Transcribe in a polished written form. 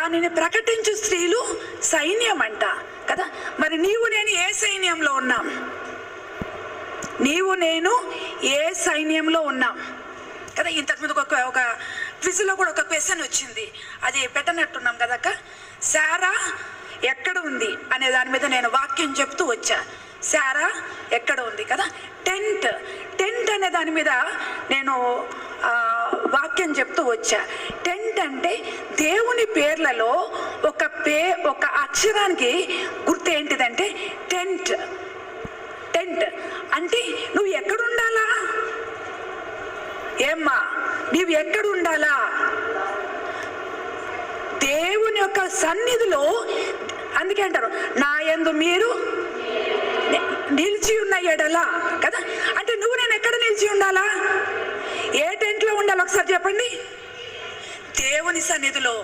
దానిని ప్రకటించు స్త్రీలు సైన్యం అంట కదా. మరి నీవు నేను ఏ సైన్యంలో ఉన్నాం? నీవు నేను ఏ సైన్యంలో ఉన్నాం కదా. ఇంతకుముందు ఒక క్విజ్లో కూడా ఒక క్వశ్చన్ వచ్చింది, అది పెట్టనట్టున్నాం కదక్క. శారా ఎక్కడ ఉంది అనే దాని మీద నేను వాక్యం చెప్తూ వచ్చా. శారా ఎక్కడ ఉంది కదా. టెంట్ అనే దాని మీద నేను వాక్యం చెప్తూ వచ్చా. టెంట్ అంటే దేవుని పేర్లలో ఒక అక్షరానికి గుర్తు ఏంటిదంటే టెంట్ అంటే నువ్వు ఎక్కడుండాలా? ఏమ్మా, నీవు ఎక్కడుండాలా? దేవుని యొక్క సన్నిధిలో. అందుకే అంటారు, నా యందు మీరు నిలిచి ఉన్న ఎడలా కదా. అంటే నువ్వు నేను ఎక్కడ నిలిచి ఉండాలా? ఏ టెంట్లో ఉండాలి ఒకసారి చెప్పండి. దేవుని సన్నిధిలో.